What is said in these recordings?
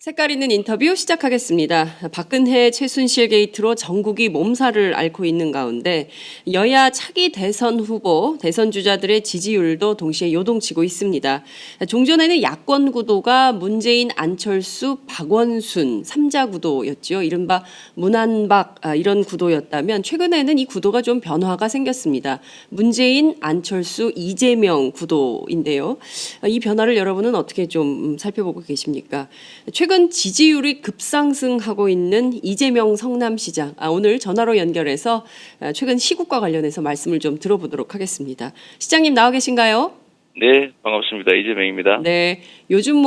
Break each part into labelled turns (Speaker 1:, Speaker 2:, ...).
Speaker 1: 색깔 있는 인터뷰 시작하겠습니다. 박근혜 최순실 게이트로 전국이 몸살을 앓고 있는 가운데 여야 차기 대선 후보, 대선 주자들의 지지율도 동시에 요동치고 있습니다. 종전에는 야권 구도가 문재인, 안철수, 박원순 3자 구도였죠. 이른바 문안박 이런 구도였다면 최근에는 이 구도가 좀 변화가 생겼습니다. 문재인, 안철수, 이재명 구도인데요. 이 변화를 여러분은 어떻게 좀 살펴보고 계십니까? 최근 지지율이 급상승하고 있는 이재명 성남시장. 오늘 전화로 연결해서 최근 시국과 관련해서 말씀을 좀 들어보도록 하겠습니다. 시장님 나와 계신가요?
Speaker 2: 네, 반갑습니다. 이재명입니다.
Speaker 1: 네, 요즘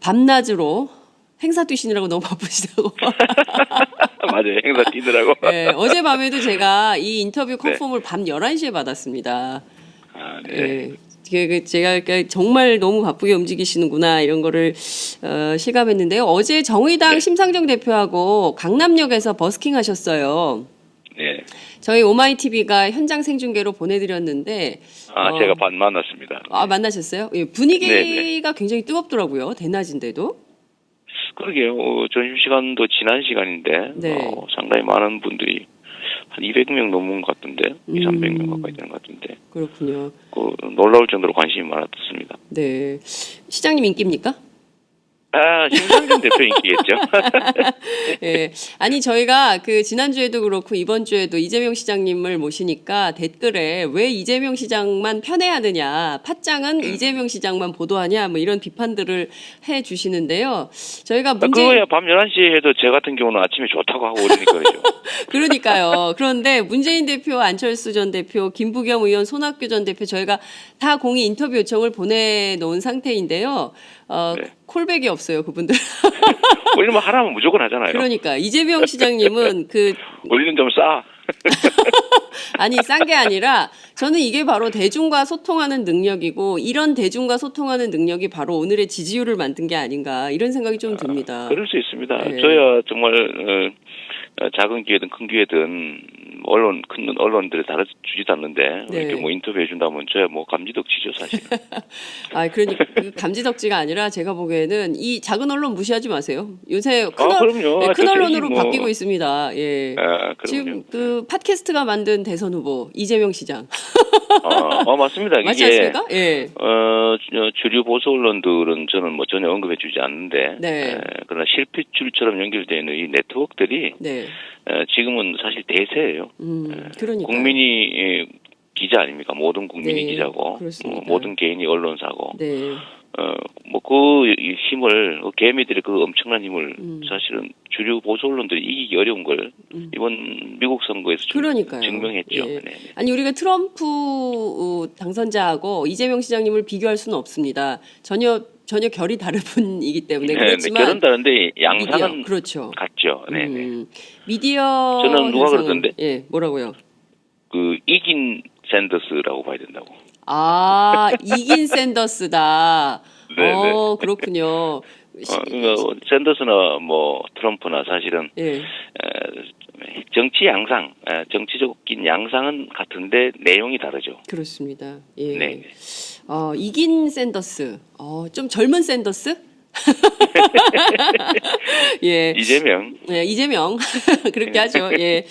Speaker 1: 밤낮으로 행사 뛰시느라고 너무 바쁘시다고.
Speaker 2: 맞아요. 행사 뛰느라고.
Speaker 1: 네, 어젯밤에도 제가 이 인터뷰 컨펌을 밤 11시에 받았습니다.
Speaker 2: 네.
Speaker 1: 제가 정말 너무 바쁘게 움직이시는구나 이런 거를 실감했는데요. 어제 정의당 심상정 대표하고 강남역에서 버스킹 하셨어요.
Speaker 2: 네.
Speaker 1: 저희 오마이TV가 현장 생중계로 보내드렸는데
Speaker 2: 제가 만났습니다.
Speaker 1: 만나셨어요? 예, 분위기가 굉장히 뜨겁더라고요. 대낮인데도.
Speaker 2: 그러게요. 점심시간도 지난 시간인데 상당히 많은 분들이 한 200명 넘은 것 같은데 300명 가까이 되는 것 같은데.
Speaker 1: 그렇군요.
Speaker 2: 놀라울 정도로 관심이 많았습니다.
Speaker 1: 네. 시장님 인기입니까?
Speaker 2: 심상정 대표 인기겠죠.
Speaker 1: 예. 아니 저희가 지난주에도 그렇고 이번 주에도 이재명 시장님을 모시니까 댓글에 왜 이재명 시장만 편애하느냐, 팟짱은 이재명 시장만 보도하냐, 뭐 이런 비판들을 해 주시는데요. 저희가
Speaker 2: 그거야 밤 11시에 해도 제 같은 경우는 아침에 좋다고 하고 그러니까 그러죠.
Speaker 1: 그러니까요. 그런데 문재인 대표, 안철수 전 대표, 김부겸 의원, 손학규 전 대표 저희가 다 공이 인터뷰 요청을 보내놓은 상태인데요. 콜백이 없어요, 그분들.
Speaker 2: 우리는 뭐 하라면 무조건 하잖아요.
Speaker 1: 그러니까 이재명 시장님은
Speaker 2: 우리는 좀 싸.
Speaker 1: 아니 싼 게 아니라 저는 이게 바로 대중과 소통하는 능력이고 이런 대중과 소통하는 능력이 바로 오늘의 지지율을 만든 게 아닌가 이런 생각이 좀 듭니다.
Speaker 2: 그럴 수 있습니다.
Speaker 1: 네.
Speaker 2: 저야 정말 작은 기회든 큰 기회든 큰 언론들이 다뤄주지도 않는데 이렇게 뭐 인터뷰해 준다면 저야 뭐 감지덕지죠 사실.
Speaker 1: 그러니까 감지덕지가 아니라 제가 보기에는 이 작은 언론 무시하지 마세요. 요새
Speaker 2: 그럼요.
Speaker 1: 큰 언론으로 바뀌고 있습니다. 예.
Speaker 2: 지금
Speaker 1: 팟캐스트가 만든 대선 후보 이재명 시장.
Speaker 2: 맞습니다.
Speaker 1: 맞지 않습니까? 예.
Speaker 2: 주류 보수 언론들은 저는 뭐 전혀 언급해주지 않는데, 그러나 실핏줄처럼 연결되어 있는 이 네트워크들이 지금은 사실 대세예요.
Speaker 1: 그러니까
Speaker 2: 국민이 기자 아닙니까? 모든 국민이 기자고, 모든 개인이 언론사고. 뭐 그 힘을 개미들의 그 엄청난 힘을 사실은 주류 보수 언론들이 이기기 어려운 걸 이번 미국 선거에서 증명했죠.
Speaker 1: 예. 아니 우리가 트럼프 당선자하고 이재명 시장님을 비교할 수는 없습니다. 전혀 결이 다른 분이기 때문에 그렇지만
Speaker 2: 결은 다른데 양상은
Speaker 1: 그렇죠.
Speaker 2: 같죠.
Speaker 1: 미디어
Speaker 2: 저는 누가 그러던데?
Speaker 1: 뭐라고요?
Speaker 2: 이긴 샌더스라고 봐야 된다고.
Speaker 1: 이긴 샌더스다. 그렇군요.
Speaker 2: 샌더스나 뭐 트럼프나 사실은 정치 양상, 정치적인 양상은 같은데 내용이 다르죠.
Speaker 1: 그렇습니다. 예. 이긴 샌더스. 좀 젊은 샌더스? 예.
Speaker 2: 이재명.
Speaker 1: 네, 이재명. 그렇게 하죠. 예.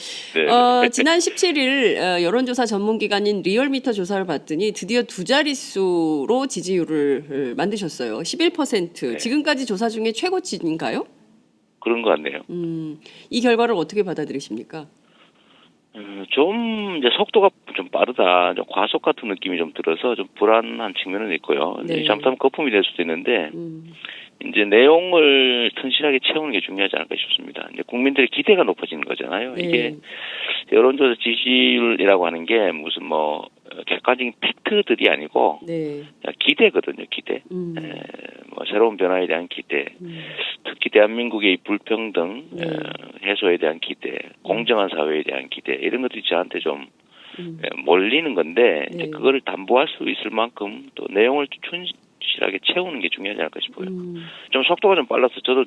Speaker 1: 지난 17일 여론조사 전문기관인 리얼미터 조사를 봤더니 드디어 두 자릿수로 지지율을 만드셨어요. 11%. 지금까지 조사 중에 최고치인가요?
Speaker 2: 그런 것 같네요.
Speaker 1: 이 결과를 어떻게 받아들이십니까?
Speaker 2: 좀 이제 속도가 좀 빠르다, 좀 과속 같은 느낌이 좀 들어서 좀 불안한 측면은 있고요. 잘못하면 거품이 될 수도 있는데 이제 내용을 튼실하게 채우는 게 중요하지 않을까 싶습니다. 이제 국민들의 기대가 높아지는 거잖아요. 이게 여론조사 지지율이라고 하는 게 무슨 뭐 객관적인 팩트들이 아니고 기대거든요. 기대. 뭐 새로운 변화에 대한 기대, 특히 대한민국의 불평등 해소에 대한 기대, 공정한 사회에 대한 기대 이런 것들이 저한테 좀 몰리는 건데 이제 그거를 담보할 수 있을 만큼 또 내용을 충실하게 채우는 게 중요하지 않을까 싶어요. 좀 속도가 좀 빨라서 저도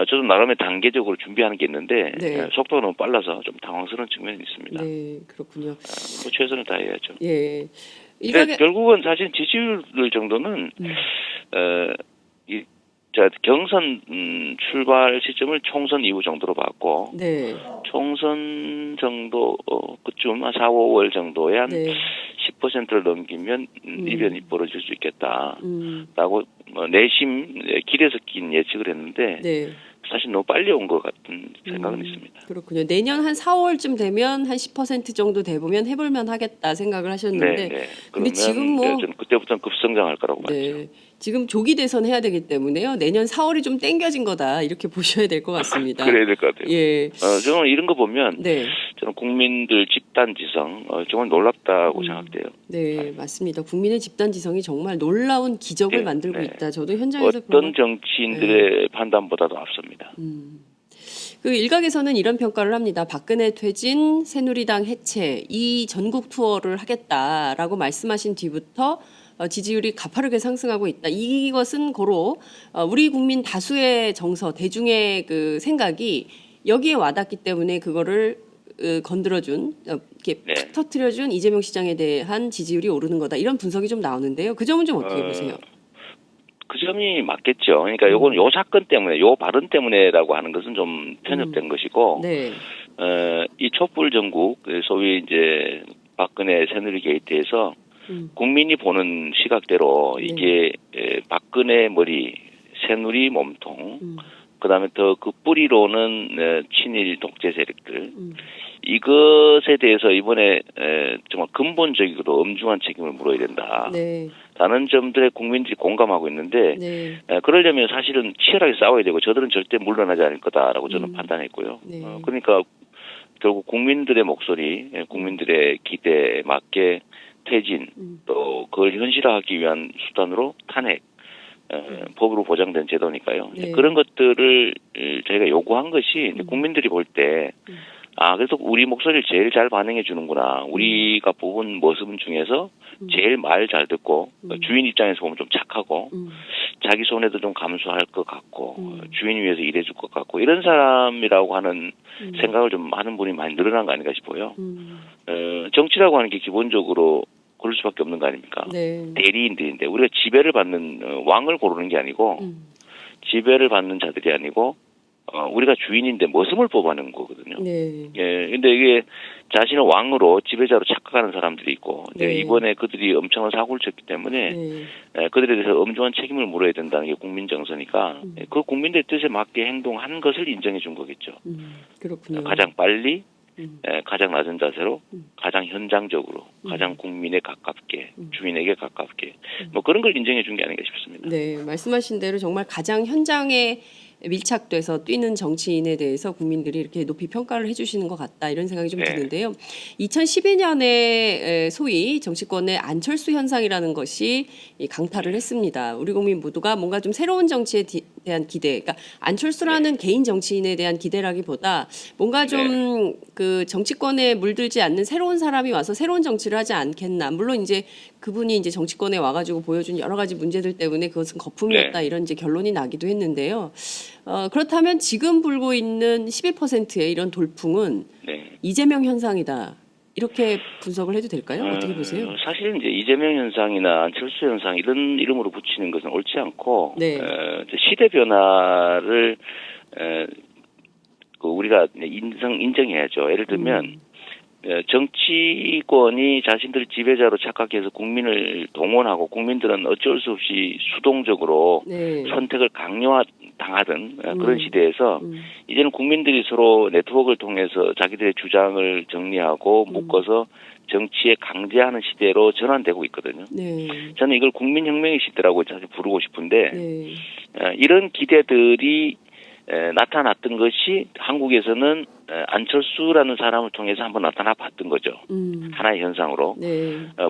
Speaker 2: 저도 나름의 단계적으로 준비하는 게 있는데 속도가 너무 빨라서 좀 당황스러운 측면이 있습니다.
Speaker 1: 네, 그렇군요.
Speaker 2: 뭐 최선을 다해야죠.
Speaker 1: 예.
Speaker 2: 결국은 사실 지지율 정도는 제가 경선 출발 시점을 총선 이후 정도로 봤고
Speaker 1: 네.
Speaker 2: 총선 정도 그쯤 한 4, 5월 정도에 한
Speaker 1: 네.
Speaker 2: 10%를 넘기면 이변이 벌어질 수 있겠다라고 내심 길에 섞인 예측을 했는데
Speaker 1: 네.
Speaker 2: 사실 너무 빨리 온 것 같은 생각은 있습니다.
Speaker 1: 그렇군요. 내년 한 4월쯤 되면 한 10% 정도 돼보면 해볼만 하겠다 생각을 하셨는데,
Speaker 2: 네.
Speaker 1: 근데 지금 뭐
Speaker 2: 저는 그때부터는 급성장할 거라고 봤죠.
Speaker 1: 네. 지금 조기 대선 해야 되기 때문에요. 내년 4월이 좀 땡겨진 거다 이렇게 보셔야 될 것 같습니다.
Speaker 2: 그래야 될 것 같아요.
Speaker 1: 예.
Speaker 2: 저는 이런 거 보면
Speaker 1: 네.
Speaker 2: 저는 국민들 집단지성 정말 놀랍다고 생각돼요.
Speaker 1: 네, 맞습니다. 국민의 집단지성이 정말 놀라운 기적을
Speaker 2: 네,
Speaker 1: 만들고
Speaker 2: 네.
Speaker 1: 있다. 저도 현장에서
Speaker 2: 어떤 정치인들의 판단보다도 앞섭니다.
Speaker 1: 그 일각에서는 이런 평가를 합니다. 박근혜 퇴진, 새누리당 해체, 이 전국 투어를 하겠다라고 말씀하신 뒤부터 지지율이 가파르게 상승하고 있다. 이것은 고로 우리 국민 다수의 정서, 대중의 그 생각이 여기에 와닿기 때문에 그거를 건드려준 이렇게
Speaker 2: 네.
Speaker 1: 팍 터트려준 이재명 시장에 대한 지지율이 오르는 거다. 이런 분석이 좀 나오는데요. 그 점은 좀 어떻게 보세요?
Speaker 2: 그 점이 맞겠죠. 그러니까 요건 요 사건 때문에, 요 발언 때문에라고 하는 것은 좀 편협된 것이고,
Speaker 1: 네.
Speaker 2: 이 촛불 전국, 소위 이제 박근혜 새누리 게이트에서 국민이 보는 시각대로 이게 박근혜 머리, 새누리 몸통, 그다음에 더 그 뿌리로는 친일 독재 세력들, 이것에 대해서 이번에 정말 근본적이고 엄중한 책임을 물어야 된다.
Speaker 1: 네.
Speaker 2: 라는 점들에 국민들이 공감하고 있는데
Speaker 1: 네.
Speaker 2: 그러려면 사실은 치열하게 싸워야 되고 저들은 절대 물러나지 않을 거다라고 저는 판단했고요.
Speaker 1: 네.
Speaker 2: 그러니까 결국 국민들의 목소리, 국민들의 기대에 맞게 퇴진 또 그걸 현실화하기 위한 수단으로 탄핵 법으로 보장된 제도니까요.
Speaker 1: 네.
Speaker 2: 그런 것들을 저희가 요구한 것이 이제 국민들이 볼 때 그래서 우리 목소리를 제일 잘 반영해 주는구나. 우리가 뽑은 모습 중에서 제일 말 잘 듣고 주인 입장에서 보면 좀 착하고 자기 손해도 좀 감수할 것 같고 주인 위해서 일해 줄 것 같고 이런 사람이라고 하는 생각을 좀 하는 분이 많이 늘어난 거 아닌가 싶어요. 정치라고 하는 게 기본적으로 그럴 수밖에 없는 거 아닙니까?
Speaker 1: 네.
Speaker 2: 대리인들인데 우리가 지배를 받는 왕을 고르는 게 아니고 지배를 받는 자들이 아니고 우리가 주인인데 머슴을 뽑아내는 거거든요.
Speaker 1: 네.
Speaker 2: 예, 근데 이게 자신을 왕으로 지배자로 착각하는 사람들이 있고,
Speaker 1: 네.
Speaker 2: 이번에 그들이 엄청난 사고를 쳤기 때문에, 그들에 대해서 엄중한 책임을 물어야 된다는 게 국민 정서니까, 그 국민들의 뜻에 맞게 행동한 것을 인정해 준 거겠죠.
Speaker 1: 그렇군요.
Speaker 2: 가장 빨리, 가장 낮은 자세로, 가장 현장적으로, 가장 국민에 가깝게, 주인에게 가깝게, 뭐 그런 걸 인정해 준 게 아닌가 싶습니다.
Speaker 1: 네, 말씀하신 대로 정말 가장 현장에 밀착돼서 뛰는 정치인에 대해서 국민들이 이렇게 높이 평가를 해주시는 것 같다 이런 생각이 좀 드는데요. 2012년에 소위 정치권의 안철수 현상이라는 것이 강타를 했습니다. 우리 국민 모두가 뭔가 좀 새로운 정치에 대한 기대, 그러니까 안철수라는 개인 정치인에 대한 기대라기보다 뭔가 좀 그 정치권에 물들지 않는 새로운 사람이 와서 새로운 정치를 하지 않겠나. 물론 이제 그분이 이제 정치권에 와가지고 보여준 여러 가지 문제들 때문에 그것은 거품이었다 이런 이제 결론이 나기도 했는데요. 그렇다면 지금 불고 있는 11%의 이런 돌풍은 이재명 현상이다. 이렇게 분석을 해도 될까요? 어떻게 보세요?
Speaker 2: 사실 이제 이재명 현상이나 안철수 현상 이런 이름으로 붙이는 것은 옳지 않고 시대 변화를 우리가 인정해야죠. 예를 들면 정치권이 자신들 지배자로 착각해서 국민을 동원하고 국민들은 어쩔 수 없이 수동적으로 선택을 강요당하던 그런 시대에서 이제는 국민들이 서로 네트워크를 통해서 자기들의 주장을 정리하고 묶어서 정치에 강제하는 시대로 전환되고 있거든요. 저는 이걸 국민혁명의 시대라고 사실 부르고 싶은데 이런 기대들이 나타났던 것이 한국에서는 안철수라는 사람을 통해서 한번 나타나 봤던 거죠. 하나의 현상으로.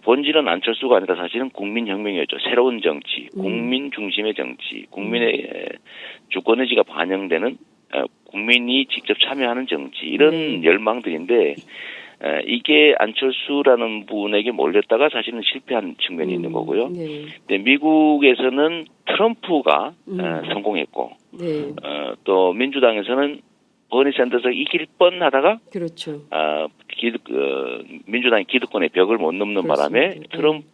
Speaker 2: 본질은 안철수가 아니라 사실은 국민혁명이었죠. 새로운 정치, 국민 중심의 정치, 국민의 주권의지가 반영되는 국민이 직접 참여하는 정치 이런 열망들인데 이게 안철수라는 분에게 몰렸다가 사실은 실패한 측면이 있는 거고요. 근데 미국에서는 트럼프가 성공했고 또 민주당에서는 버니 샌더스가 이길 뻔하다가
Speaker 1: 그렇죠.
Speaker 2: 민주당이 기득권의 벽을 못 넘는 바람에 트럼프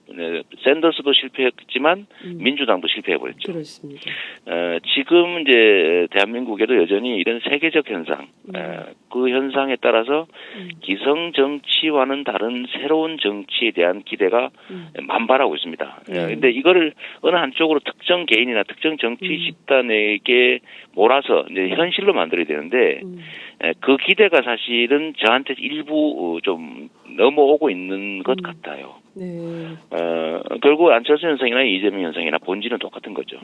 Speaker 2: 샌더스도 실패했지만 민주당도 실패해버렸죠.
Speaker 1: 그렇습니다.
Speaker 2: 지금 이제 대한민국에도 여전히 이런 세계적 현상, 그 현상에 따라서 기성 정치와는 다른 새로운 정치에 대한 기대가 만발하고 있습니다. 근데 이거를 어느 한쪽으로 특정 개인이나 특정 정치 집단에게 몰아서 이제 현실로 만들어야 되는데 그 기대가 사실은 저한테 일부 좀 넘어오고 있는 것 같아요.
Speaker 1: 네.
Speaker 2: 결국 안철수 현상이나 이재명 현상이나 본질은 똑같은 거죠.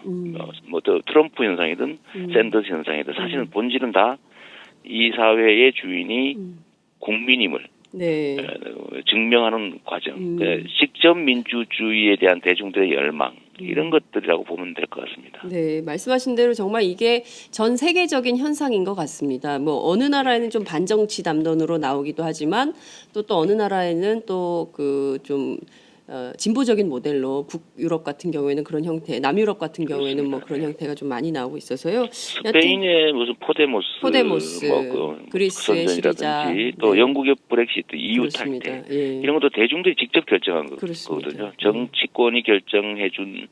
Speaker 2: 뭐 트럼프 현상이든 샌더스 현상이든 사실은 본질은 다 이 사회의 주인이 국민임을
Speaker 1: 네.
Speaker 2: 증명하는 과정, 직접 민주주의에 대한 대중들의 열망 이런 것들이라고 보면 될 것 같습니다.
Speaker 1: 네, 말씀하신 대로 정말 이게 전 세계적인 현상인 것 같습니다. 뭐 어느 나라에는 좀 반정치 담론으로 나오기도 하지만 또 어느 나라에는 또 그 좀 진보적인 모델로 북유럽 같은 경우에는 그런 형태, 남유럽 같은 경우에는 뭐 그런 형태가 좀 많이 나오고 있어서요.
Speaker 2: 스페인의 무슨 포데모스 뭐
Speaker 1: 그리스의 시리자,
Speaker 2: 또
Speaker 1: 네.
Speaker 2: 영국의 브렉시트, EU
Speaker 1: 그렇습니다.
Speaker 2: 탈퇴
Speaker 1: 예.
Speaker 2: 이런 것도 대중들이 직접 결정한
Speaker 1: 그렇습니다.
Speaker 2: 거거든요. 정치권이 결정해준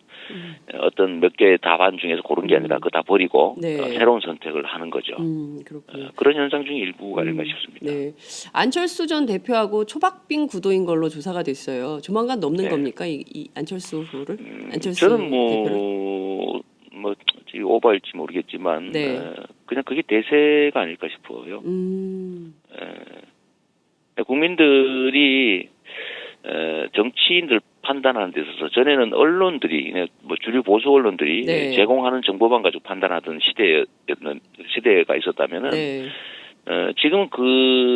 Speaker 2: 어떤 몇 개의 답안 중에서 고른 게 아니라 그거 다 버리고
Speaker 1: 네.
Speaker 2: 새로운 선택을 하는 거죠.
Speaker 1: 그렇군요.
Speaker 2: 그런 현상 중에 일부가 아닌가 싶습니다.
Speaker 1: 네. 안철수 전 대표하고 초박빙 구도인 걸로 조사가 됐어요. 조만간 넘는
Speaker 2: 네.
Speaker 1: 겁니까? 이 안철수 후보를? 안철수
Speaker 2: 저는
Speaker 1: 대표를?
Speaker 2: 오버할지 모르겠지만
Speaker 1: 네.
Speaker 2: 그냥 그게 대세가 아닐까 싶어요. 국민들이 정치인들 판단하는 데 있어서 전에는 언론들이 뭐 주류 보수 언론들이
Speaker 1: 네.
Speaker 2: 제공하는 정보만 가지고 판단하던 시대가 있었다면은
Speaker 1: 네.
Speaker 2: 지금은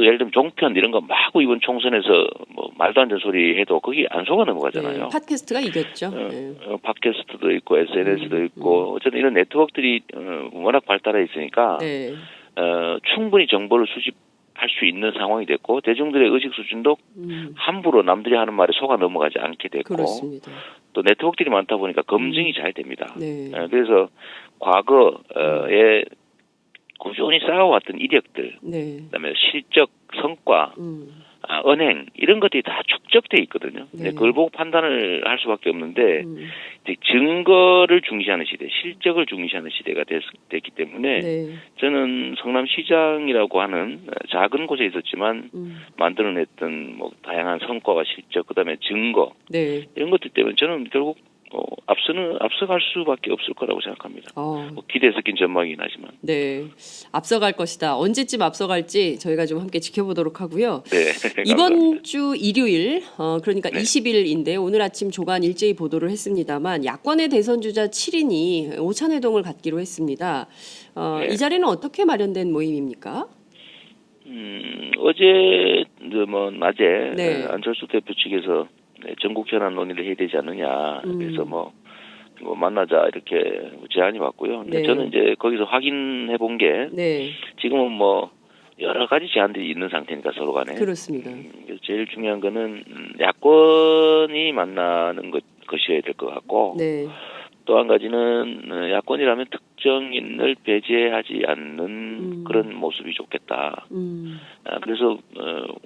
Speaker 2: 예를 들면 종편 이런 거 마구 이번 총선에서 뭐 말도 안 되는 소리 해도 거기 안 속아 넘어가잖아요.
Speaker 1: 네. 팟캐스트가 이겼죠. 네.
Speaker 2: 팟캐스트도 있고 SNS도 있고 어쨌든 이런 네트워크들이 워낙 발달해 있으니까
Speaker 1: 네.
Speaker 2: 충분히 정보를 수집할 수 있는 상황이 됐고 대중들의 의식 수준도 함부로 남들이 하는 말에 속아 넘어가지 않게 됐고
Speaker 1: 그렇습니다.
Speaker 2: 또 네트워크들이 많다 보니까 검증이 잘 됩니다.
Speaker 1: 네.
Speaker 2: 그래서 과거에 꾸준히 쌓아왔던 이력들,
Speaker 1: 네.
Speaker 2: 그다음에 실적, 성과, 언행 이런 것들이 다 축적돼 있거든요.
Speaker 1: 네.
Speaker 2: 그걸 보고 판단을 할 수밖에 없는데 이제 증거를 중시하는 시대, 실적을 중시하는 시대가 됐기 때문에
Speaker 1: 네.
Speaker 2: 저는 성남시장이라고 하는 작은 곳에 있었지만 만들어냈던 뭐 다양한 성과와 실적, 그다음에 증거
Speaker 1: 네.
Speaker 2: 이런 것들 때문에 저는 결국 앞서갈 수밖에 없을 거라고 생각합니다. 기대에 섞인 전망이긴 하지만.
Speaker 1: 네, 앞서갈 것이다. 언제쯤 앞서갈지 저희가 좀 함께 지켜보도록 하고요.
Speaker 2: 네.
Speaker 1: 이번 주 일요일, 그러니까
Speaker 2: 네.
Speaker 1: 20일인데 오늘 아침 조간 일제히 보도를 했습니다만 야권의 대선 주자 7인이 오찬회동을 갖기로 했습니다.
Speaker 2: 네.
Speaker 1: 이 자리는 어떻게 마련된 모임입니까?
Speaker 2: 어제 낮에
Speaker 1: 네.
Speaker 2: 안철수 대표 측에서 전국 현안 논의를 해야 되지 않느냐. 그래서 뭐 만나자 이렇게 제안이 왔고요.
Speaker 1: 네.
Speaker 2: 저는 이제 거기서 확인해 본 게
Speaker 1: 네,
Speaker 2: 지금은 뭐 여러 가지 제안들이 있는 상태니까 서로 간에.
Speaker 1: 그렇습니다.
Speaker 2: 제일 중요한 거는 야권이 만나는 것이어야 될 것 같고
Speaker 1: 네,
Speaker 2: 또 한 가지는 야권이라면 특정인을 배제하지 않는 그런 모습이 좋겠다. 그래서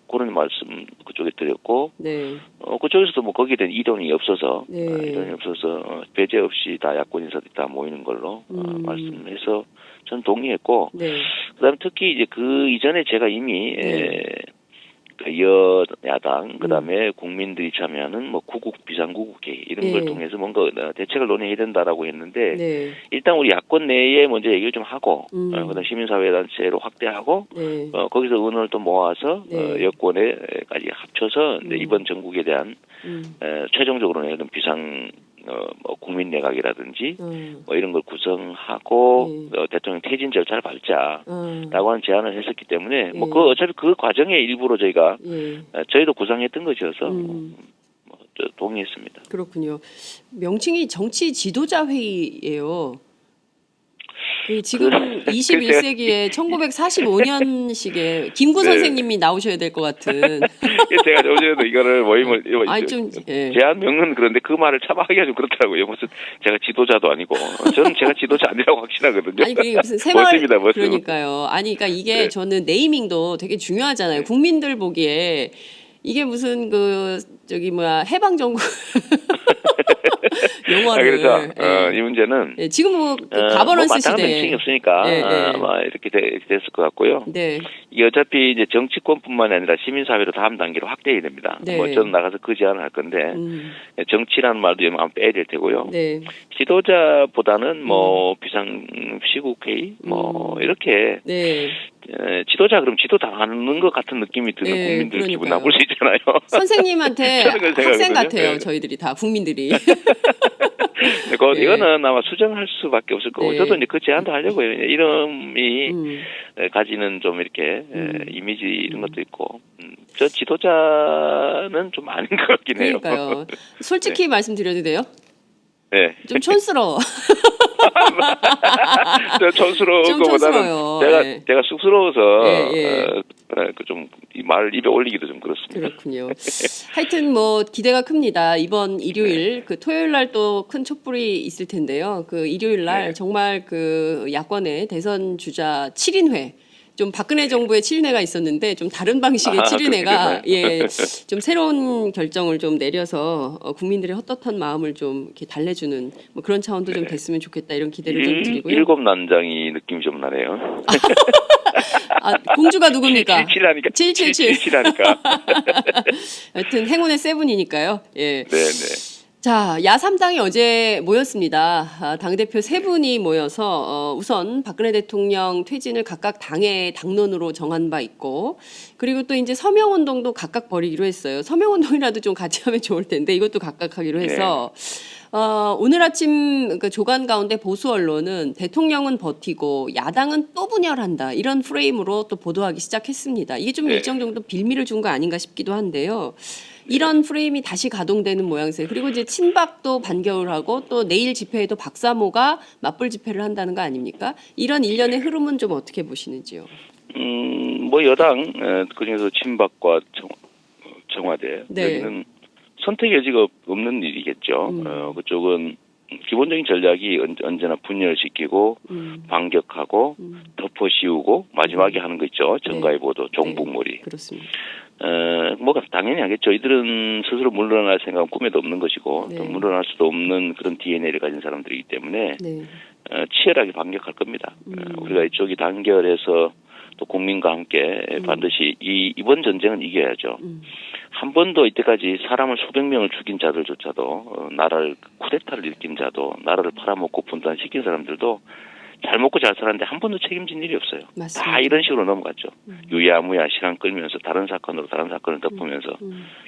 Speaker 2: 그런 말씀 그쪽에 드렸고
Speaker 1: 네,
Speaker 2: 그쪽에서도 뭐 거기에 대한 이론이 없어서
Speaker 1: 네.
Speaker 2: 이론이 없어서 배제 없이 다 야권 인사들이 다 모이는 걸로 말씀해서 전 동의했고
Speaker 1: 네,
Speaker 2: 그다음에 특히 이제 그 이전에 제가 이미
Speaker 1: 네.
Speaker 2: 여야당 그다음에 국민들이 참여하는 뭐 구국 비상구국 회의 이런 걸
Speaker 1: 네.
Speaker 2: 통해서 뭔가 대책을 논의해야 된다라고 했는데
Speaker 1: 네,
Speaker 2: 일단 우리 야권 내에 먼저 얘기를 좀 하고 그다음 시민사회단체로 확대하고
Speaker 1: 네.
Speaker 2: 거기서 의원을 또 모아서
Speaker 1: 네.
Speaker 2: 여권에까지 합쳐서 이번 정국에 대한 최종적으로는 이런 비상 뭐 국민 내각이라든지 뭐 이런 걸 구성하고 대통령 퇴진 절차를 밟자라고 하는 제안을 했었기 때문에 뭐 어차피 그 과정의 일부로 저희가 저희도 구상했던 것이어서 동의했습니다.
Speaker 1: 그렇군요. 명칭이 정치 지도자 회의예요. 지금 21세기에 1945년식의 김구
Speaker 2: 네.
Speaker 1: 선생님이 나오셔야 될 것 같은.
Speaker 2: 제가 어제도 이거를 모임을
Speaker 1: 아니 좀 예.
Speaker 2: 제안명은 그런데 그 말을 참 하기가 좀 그렇더라고요. 무슨 제가 지도자도 아니고 저는 제가 지도자 아니라고 확신하거든요.
Speaker 1: 아니 그게 무슨 새마을
Speaker 2: 멋집니다, 멋지고.
Speaker 1: 그러니까요. 아니 그러니까 이게
Speaker 2: 네.
Speaker 1: 저는 네이밍도 되게 중요하잖아요. 국민들 보기에 이게 무슨 그 저기 뭐야 해방 정부 용어를.
Speaker 2: 그래서
Speaker 1: 예.
Speaker 2: 이 문제는
Speaker 1: 예, 지금 뭐 가버넌스
Speaker 2: 마땅한
Speaker 1: 시대에.
Speaker 2: 명칭이 없으니까
Speaker 1: 예, 예.
Speaker 2: 아마 이렇게 됐을 것 같고요.
Speaker 1: 네.
Speaker 2: 이게 어차피 이제 정치권뿐만 아니라 시민사회로 다음 단계로 확대해야 됩니다.
Speaker 1: 네.
Speaker 2: 뭐 저는 나가서 그 제안을 할 건데 정치라는 말도 아마 빼야 될 테고요.
Speaker 1: 네.
Speaker 2: 지도자보다는 뭐 비상시국회의 뭐 이렇게
Speaker 1: 네.
Speaker 2: 지도자 그럼 지도 당하는 것 같은 느낌이 드는
Speaker 1: 네,
Speaker 2: 국민들 기분
Speaker 1: 그러니까요.
Speaker 2: 나쁠 수 있잖아요.
Speaker 1: 선생님한테
Speaker 2: 저는 그런
Speaker 1: 학생
Speaker 2: 생각하거든요.
Speaker 1: 같아요.
Speaker 2: 네.
Speaker 1: 저희들이 다 국민들이.
Speaker 2: 네. 이거는 아마 수정할 수밖에 없을 거고
Speaker 1: 네.
Speaker 2: 저도 이제 그 제안도 하려고요. 이름이 가지는 좀 이렇게 이미지 이런 것도 있고 저 지도자는 좀 아닌 것 같긴 해요.
Speaker 1: 그러니까요. 솔직히 말씀드려도 돼요?
Speaker 2: 네.
Speaker 1: 좀 촌스러워.
Speaker 2: 저 촌스러운
Speaker 1: 좀
Speaker 2: 것보다는
Speaker 1: 촌스러워요.
Speaker 2: 제가 쑥스러워서
Speaker 1: 예.
Speaker 2: 좀 이 말 입에 올리기도 좀 그렇습니다.
Speaker 1: 그렇군요. 하여튼 뭐 기대가 큽니다. 이번 일요일 그 토요일 날 또 큰 촛불이 있을 텐데요. 그 일요일 날
Speaker 2: 네.
Speaker 1: 정말 그 야권의 대선 주자 7인회 좀 박근혜 정부의 7인회가 있었는데 좀 다른 방식의 7인회가 예, 좀 새로운 결정을 좀 내려서 국민들의 헛헛한 마음을 좀 이렇게 달래주는 뭐 그런 차원도 좀 됐으면 좋겠다 이런 기대를 좀 드리고요.
Speaker 2: 일곱 난장이 느낌이 좀 나네요.
Speaker 1: 아, 공주가 누굽니까?
Speaker 2: 777하니까.
Speaker 1: 777.
Speaker 2: 하니까.
Speaker 1: 하여튼 행운의 세븐이니까요. 예.
Speaker 2: 네네.
Speaker 1: 자, 야3당이 어제 모였습니다. 당대표 세 분이 모여서 우선 박근혜 대통령 퇴진을 각각 당의 당론으로 정한 바 있고 그리고 또 이제 서명운동도 각각 벌이기로 했어요. 서명운동이라도 좀 같이 하면 좋을 텐데 이것도 각각 하기로 해서 오늘 아침 그 조간 가운데 보수 언론은 대통령은 버티고 야당은 또 분열한다 이런 프레임으로 또 보도하기 시작했습니다. 이게 좀
Speaker 2: 네.
Speaker 1: 일정 정도 빌미를 준 거 아닌가 싶기도 한데요. 이런 프레임이 다시 가동되는 모양새. 그리고 이제 친박도 반겨울하고 또 내일 집회에도 박사모가 맞불 집회를 한다는 거 아닙니까? 이런 일련의 흐름은 좀 어떻게 보시는지요?
Speaker 2: 뭐 여당 그중에서 친박과 청와대
Speaker 1: 네.
Speaker 2: 여기는 선택 여지가 없는 일이겠죠. 그쪽은 기본적인 전략이 언제나 분열시키고 반격하고 덮어씌우고 마지막에 하는 거 있죠. 정가의 보도, 종북몰이.
Speaker 1: 네. 그렇습니다.
Speaker 2: 뭐 당연히 하겠죠. 이들은 스스로 물러날 생각은 꿈에도 없는 것이고
Speaker 1: 네.
Speaker 2: 또 물러날 수도 없는 그런 DNA를 가진 사람들이기 때문에
Speaker 1: 네.
Speaker 2: 치열하게 반격할 겁니다. 우리가 이쪽이 단결해서 또 국민과 함께 반드시 이번 전쟁은 이겨야죠. 한 번도 이때까지 사람을 수백 명을 죽인 자들조차도 나라를 쿠데타를 일으킨 자도 나라를 팔아먹고 분단시킨 사람들도 잘 먹고 잘 살았는데 한 번도 책임진 일이 없어요.
Speaker 1: 맞습니다.
Speaker 2: 다 이런 식으로 넘어갔죠. 유야무야 시간 끌면서 다른 사건으로 다른 사건을 덮으면서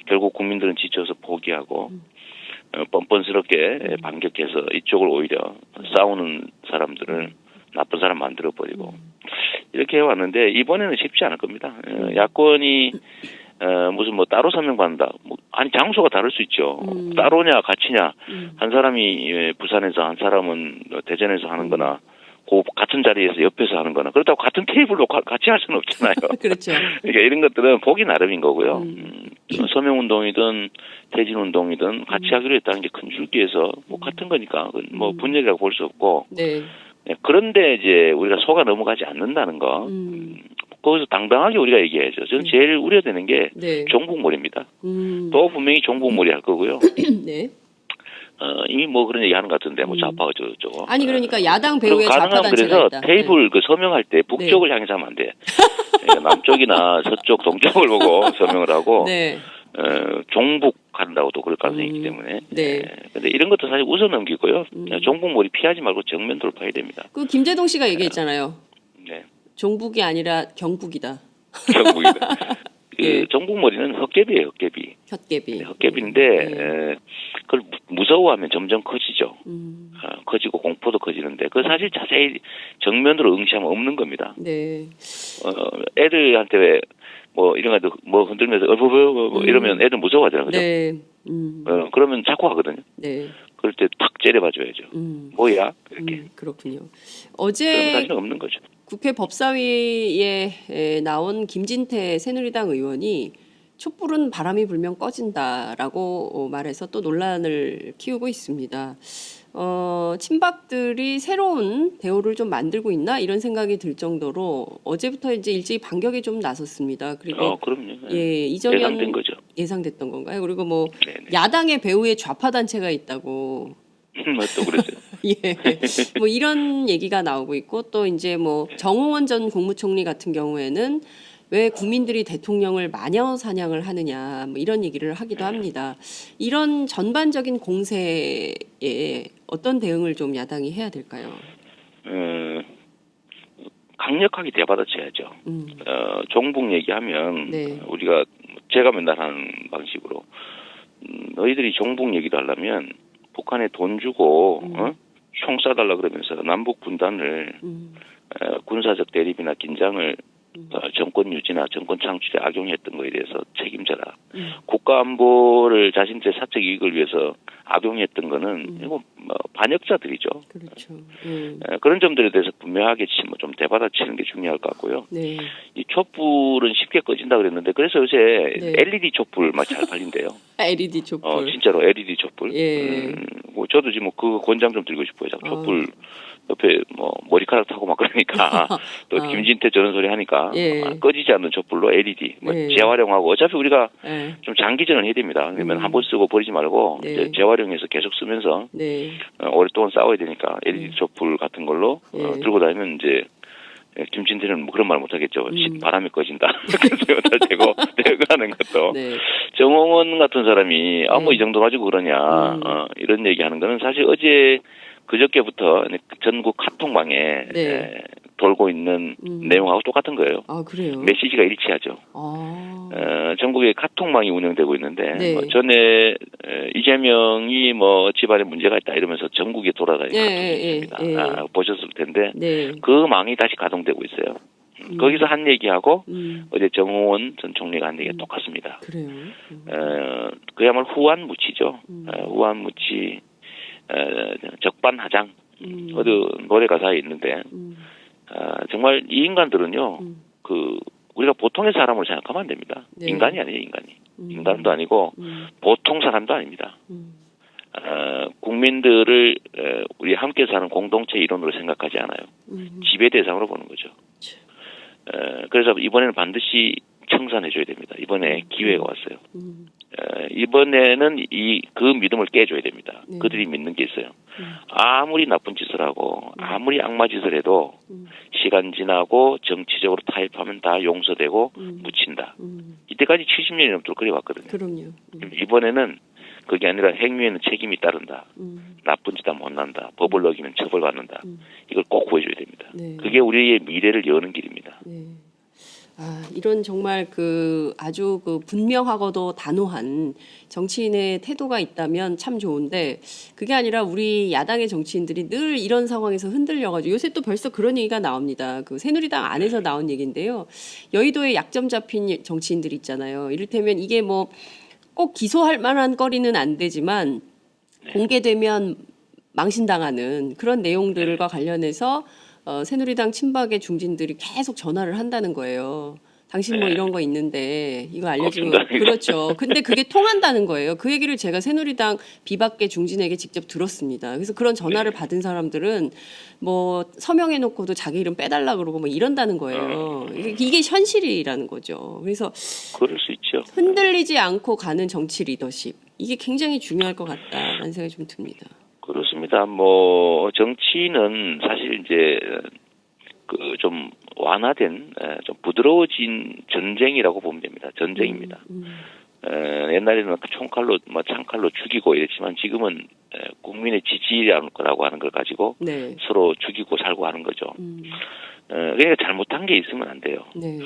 Speaker 2: 결국 국민들은 지쳐서 포기하고 뻔뻔스럽게 반격해서 이쪽을 오히려 싸우는 사람들을 나쁜 사람 만들어버리고 이렇게 해왔는데 이번에는 쉽지 않을 겁니다. 야권이 무슨 뭐 따로 서명받는다. 아니 장소가 다를 수 있죠. 따로냐 같이냐. 한 사람이 부산에서 한 사람은 대전에서 하는 거나 그 같은 자리에서 옆에서 하는 거나 그렇다고 같은 테이블로 같이 할 수는 없잖아요.
Speaker 1: 그렇죠.
Speaker 2: 그러니까 이런 것들은 보기 나름인 거고요. 서명운동이든 퇴진운동이든 같이 하기로 했다는 게 큰 줄기에서 뭐 같은 거니까 뭐 분열이라고 볼 수 없고
Speaker 1: 네.
Speaker 2: 그런데 이제 우리가 속아 넘어가지 않는다는 거 거기서 당당하게 우리가 얘기해야죠. 저는 제일 우려되는 게
Speaker 1: 네.
Speaker 2: 종북몰이입니다. 또 분명히 종북몰이 할 거고요.
Speaker 1: 네.
Speaker 2: 이미 뭐 그런 얘기 하는 것 같은데 뭐 좌파 어쩌고.
Speaker 1: 아니 그러니까 야당 배우의 좌파
Speaker 2: 가능하면
Speaker 1: 단체가
Speaker 2: 그래서
Speaker 1: 있다.
Speaker 2: 테이블 그 서명할 때 북쪽을 향해서 하면 안 돼. 그러니까 남쪽이나 서쪽, 동쪽을 보고 서명을 하고
Speaker 1: 네.
Speaker 2: 종북한다고도 그럴 가능성이 있기 때문에.
Speaker 1: 네.
Speaker 2: 근데 이런 것도 사실 웃어 넘기고요. 종북몰이 피하지 말고 정면 돌파해야 됩니다.
Speaker 1: 그 김재동 씨가 얘기했잖아요.
Speaker 2: 네.
Speaker 1: 종북이 아니라 경북이다.
Speaker 2: 경북이다.
Speaker 1: 예.
Speaker 2: 종북몰이는 헛개비예요, 헛개비.
Speaker 1: 헛개비.
Speaker 2: 헛개비인데 그걸 무서워하면 점점 커지죠. 커지고 공포도 커지는데 그 사실 자세히 정면으로 응시하면 없는 겁니다.
Speaker 1: 네.
Speaker 2: 애들한테 왜 뭐 이런 것도 뭐 흔들면서 뭐 이러면 애들 무서워하잖아요, 그죠?
Speaker 1: 네.
Speaker 2: 그러면 자꾸 하거든요.
Speaker 1: 네.
Speaker 2: 그럴 때 탁 째려봐줘야죠. 뭐야? 이렇게.
Speaker 1: 그렇군요.
Speaker 2: 그런
Speaker 1: 어제
Speaker 2: 사실은 없는 거죠.
Speaker 1: 국회 법사위에 나온 김진태 새누리당 의원이 촛불은 바람이 불면 꺼진다라고 말해서 또 논란을 키우고 있습니다. 친박들이 새로운 대우를 좀 만들고 있나 이런 생각이 들 정도로 어제부터 이제 일찍 반격에 좀 나섰습니다. 그리고
Speaker 2: 그럼요.
Speaker 1: 예, 이정현
Speaker 2: 예상된 거죠.
Speaker 1: 예상됐던 건가요? 그리고 뭐
Speaker 2: 네네.
Speaker 1: 야당의 배후에 좌파 단체가 있다고
Speaker 2: 또 그랬어요.
Speaker 1: 예. 뭐 이런 얘기가 나오고 있고 또 이제 뭐 정홍원 전 국무총리 같은 경우에는 왜 국민들이 대통령을 마녀 사냥을 하느냐 뭐 이런 얘기를 하기도 합니다. 이런 전반적인 공세에 어떤 대응을 좀 야당이 해야 될까요?
Speaker 2: 강력하게 대받아쳐야죠. 종북 얘기하면
Speaker 1: 네.
Speaker 2: 우리가 제가 맨날 하는 방식으로 너희들이 종북 얘기를 하려면 북한에 돈 주고 총 쏴달라 그러면서 남북 분단을 군사적 대립이나 긴장을 정권 유지나 정권 창출에 악용했던 거에 대해서 책임져라. 국가 안보를 자신들의 사적 이익을 위해서 악용했던 거는 이거 뭐 반역자들이죠.
Speaker 1: 그렇죠.
Speaker 2: 그런 점들에 대해서 분명하게 좀 대받아치는 게 중요할 것 같고요.
Speaker 1: 네.
Speaker 2: 이 촛불은 쉽게 꺼진다 그랬는데 그래서 요새
Speaker 1: 네.
Speaker 2: LED 촛불 막 잘 팔린대요.
Speaker 1: LED 촛불.
Speaker 2: 진짜로 LED 촛불.
Speaker 1: 예.
Speaker 2: 뭐 저도 지금 그 권장 좀 드리고 싶어요. 촛불 옆에 뭐 머리카락 타고 막 그러니까 또 김진태 저런 소리 하니까
Speaker 1: 예.
Speaker 2: 꺼지지 않는 촛불로 LED
Speaker 1: 예.
Speaker 2: 재활용하고 어차피 우리가
Speaker 1: 예.
Speaker 2: 좀 장기전을 해야 됩니다. 그러면 한 번 쓰고 버리지 말고
Speaker 1: 네.
Speaker 2: 이제 재활용해서 계속 쓰면서
Speaker 1: 네.
Speaker 2: 오랫동안 싸워야 되니까 LED 촛불 같은 걸로
Speaker 1: 예.
Speaker 2: 들고 다니면 이제 김진태는 뭐 그런 말 못하겠죠. 바람이 꺼진다. 그래서 여기다 대고 하는 것도.
Speaker 1: 네.
Speaker 2: 정홍원 같은 사람이 뭐 이 정도 가지고 그러냐 이런 얘기하는 거는 사실 어제 그저께부터 전국 카톡방에
Speaker 1: 네.
Speaker 2: 돌고 있는 내용하고 똑같은 거예요.
Speaker 1: 아, 그래요?
Speaker 2: 메시지가 일치하죠. 전국에 카톡망이 운영되고 있는데
Speaker 1: 네.
Speaker 2: 전에 이재명이 뭐 집안에 문제가 있다 이러면서 전국에 돌아다니는
Speaker 1: 예,
Speaker 2: 카톡이
Speaker 1: 예,
Speaker 2: 있습니다.
Speaker 1: 예.
Speaker 2: 보셨을 텐데
Speaker 1: 네.
Speaker 2: 그 망이 다시 가동되고 있어요. 거기서 한 얘기하고 어제 정홍원 전 총리가 한 얘기가 똑같습니다.
Speaker 1: 그래요?
Speaker 2: 그야말로 후한무치죠. 후한무치 적반하장 어디 노래 가사에 있는데 정말 이 인간들은요 그 우리가 보통의 사람으로 생각하면 안 됩니다.
Speaker 1: 네.
Speaker 2: 인간이 아니에요. 인간도 아니고 보통 사람도 아닙니다. 국민들을 우리 함께 사는 공동체 이론으로 생각하지 않아요. 지배 대상으로 보는 거죠. 그래서 이번에는 반드시 청산해줘야 됩니다. 이번에 기회가 왔어요. 이번에는 그 믿음을 깨줘야 됩니다.
Speaker 1: 네.
Speaker 2: 그들이 믿는 게 있어요. 아무리 나쁜 짓을 하고 아무리 악마 짓을 해도 시간 지나고 정치적으로 타협하면 다 용서되고 묻힌다. 이때까지 70년이 넘도록 그래왔거든요.
Speaker 1: 그럼요.
Speaker 2: 이번에는 그게 아니라 행위에는 책임이 따른다. 나쁜 짓 하면 혼난다. 법을 어기면 처벌받는다. 이걸 꼭 보여줘야 됩니다.
Speaker 1: 네.
Speaker 2: 그게 우리의 미래를 여는 길입니다.
Speaker 1: 네. 이런 정말 아주 분명하고도 단호한 정치인의 태도가 있다면 참 좋은데 그게 아니라 우리 야당의 정치인들이 늘 이런 상황에서 흔들려가지고 요새 또 벌써 그런 얘기가 나옵니다. 새누리당 안에서 나온 얘기인데요. 여의도에 약점 잡힌 정치인들이 있잖아요. 이를테면 이게 뭐 꼭 기소할 만한 거리는 안 되지만 공개되면 망신당하는 그런 내용들과 관련해서 새누리당 친박의 중진들이 계속 전화를 한다는 거예요. 당신 뭐 이런 거 있는데 이거 알려주면 그렇죠. 근데 그게 통한다는 거예요. 그 얘기를 제가 새누리당 비박계 중진에게 직접 들었습니다. 그래서 그런 전화를 받은 사람들은 뭐 서명해놓고도 자기 이름 빼달라 그러고 뭐 이런다는 거예요. 이게 현실이라는 거죠. 그래서
Speaker 2: 그럴 수 있죠.
Speaker 1: 흔들리지 않고 가는 정치 리더십 이게 굉장히 중요할 것 같다라는 생각이 좀 듭니다.
Speaker 2: 그렇습니다. 뭐 정치는 사실 이제 좀 완화된 좀 부드러워진 전쟁이라고 보면 됩니다. 전쟁입니다. 옛날에는 창칼로 죽이고 이랬지만 지금은 국민의 지지라고 하는 걸 가지고
Speaker 1: 네.
Speaker 2: 서로 죽이고 살고 하는 거죠. 그러니까 잘못한 게 있으면 안 돼요.
Speaker 1: 네.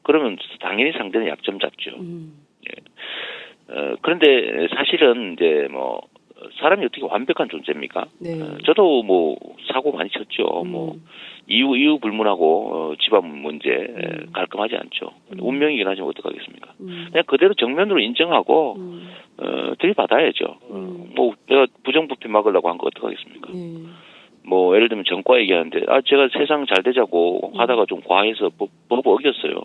Speaker 2: 그러면 당연히 상대는 약점 잡죠. 그런데 사실은 이제 뭐 사람이 어떻게 완벽한 존재입니까?
Speaker 1: 네.
Speaker 2: 저도 뭐 사고 많이 쳤죠. 뭐 이유 불문하고 집안 문제 깔끔하지 않죠. 운명이긴 하지만 어떡하겠습니까? 그냥 그대로 정면으로 인정하고 들이받아야죠. 뭐 내가 부정부패 막으려고 한 거 어떡하겠습니까? 뭐 예를 들면 전과 얘기하는데 제가 세상 잘 되자고 하다가 좀 과해서 법 어겼어요.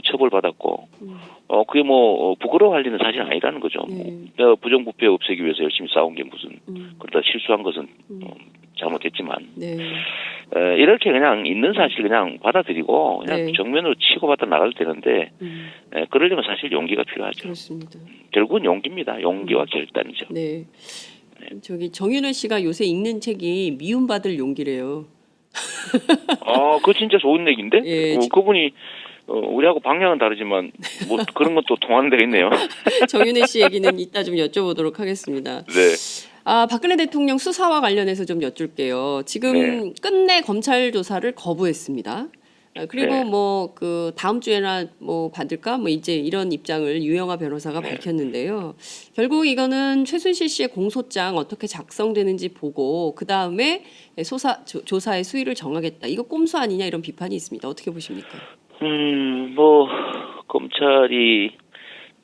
Speaker 2: 처벌받았고 그게 뭐 부끄러워할 일은 사실 아니라는 거죠. 내가 부정부패 없애기 위해서 열심히 싸운 게 무슨 그러다 실수한 것은 잘못했지만 이렇게 그냥 있는 사실 그냥 받아들이고 그냥 정면으로 치고받아 나가도 되는데 그러려면 사실 용기가 필요하죠.
Speaker 1: 그렇습니다.
Speaker 2: 결국은 용기입니다. 용기와 결단이죠.
Speaker 1: 네. 저기 정윤회 씨가 요새 읽는 책이 미움받을 용기래요.
Speaker 2: 그거 진짜 좋은 얘기인데?
Speaker 1: 예,
Speaker 2: 그분이 우리하고 방향은 다르지만 뭐 그런 것도 통하는 데가 있네요.
Speaker 1: 정윤회 씨 얘기는 이따 좀 여쭤보도록 하겠습니다.
Speaker 2: 네.
Speaker 1: 박근혜 대통령 수사와 관련해서 좀 여쭐게요. 지금 끝내 검찰 조사를 거부했습니다. 그리고 뭐 그 다음 주에나 뭐 받을까 뭐 이제 이런 입장을 유영하 변호사가 밝혔는데요. 결국 이거는 최순실 씨의 공소장 어떻게 작성되는지 보고 그 다음에 조사의 수위를 정하겠다. 이거 꼼수 아니냐 이런 비판이 있습니다. 어떻게 보십니까?
Speaker 2: 뭐 검찰이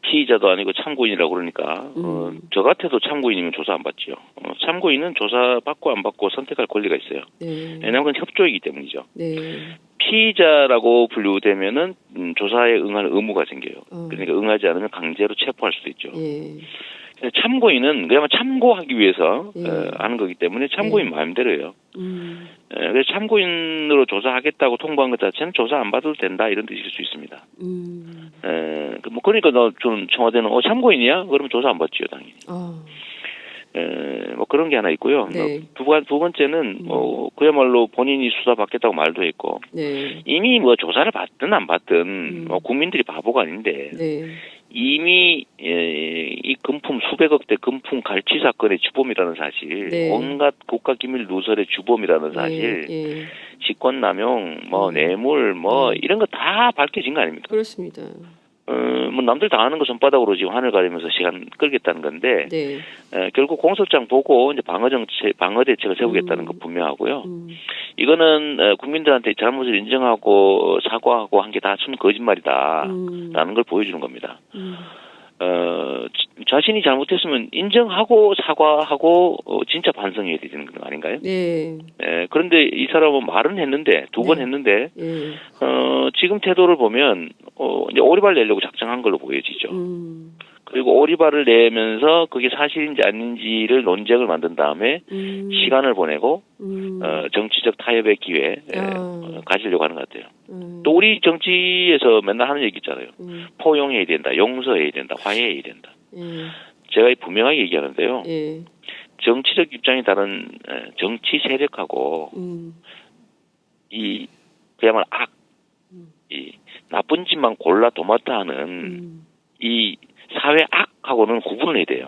Speaker 2: 피의자도 아니고 참고인이라고 그러니까 저 같아도 참고인이면 조사 안 받지요. 참고인은 조사 받고 안 받고 선택할 권리가 있어요. 왜냐하면 그건 협조이기 때문이죠. 피의자라고 분류되면은 조사에 응할 의무가 생겨요. 그러니까 응하지 않으면 강제로 체포할 수도 있죠. 참고인은 그야말로 참고하기 위해서 하는 거기 때문에 참고인 마음대로예요. 그래서 참고인으로 조사하겠다고 통보한 것 자체는 조사 안 받아도 된다 이런 뜻일 수 있습니다. 뭐 그러니까 좀 청와대는 참고인이야? 그러면 조사 안 받지요 당연히. 뭐 그런 게 하나 있고요. 두 번째는 그야말로 본인이 수사 받겠다고 말도 했고 이미 뭐 조사를 받든 안 받든 국민들이 바보가 아닌데 이미 이 금품 수백억대 금품 갈취 사건의 주범이라는 사실, 온갖 국가기밀 누설의 주범이라는 사실, 직권남용, 뭐 뇌물, 뭐 이런 거 다 밝혀진 거 아닙니까?
Speaker 1: 그렇습니다.
Speaker 2: 뭐 남들 다 아는 거 손바닥으로 지금 하늘 가리면서 시간 끌겠다는 건데 결국 공소장 보고 이제 방어 대책을 세우겠다는 거 분명하고요. 이거는 국민들한테 잘못을 인정하고 사과하고 한 게 다 순 거짓말이다라는 걸 보여주는 겁니다. 자신이 잘못했으면 인정하고 사과하고 진짜 반성해야 되는 거 아닌가요? 그런데 이 사람은 말은 했는데 두 번 했는데 지금 태도를 보면 이제 오리발 내려고 작정한 걸로 보여지죠. 그리고 오리발을 내면서 그게 사실인지 아닌지를 논쟁을 만든 다음에 시간을 보내고 정치적 타협의 기회 가지려고 하는 것 같아요. 또 우리 정치에서 맨날 하는 얘기 있잖아요. 포용해야 된다, 용서해야 된다, 화해해야 된다. 제가 분명하게 얘기하는데요. 정치적 입장이 다른 정치 세력하고 이 그야말로 이 나쁜 짓만 골라 도맡아 하는 이 사회 악하고는 구분을 해야 돼요.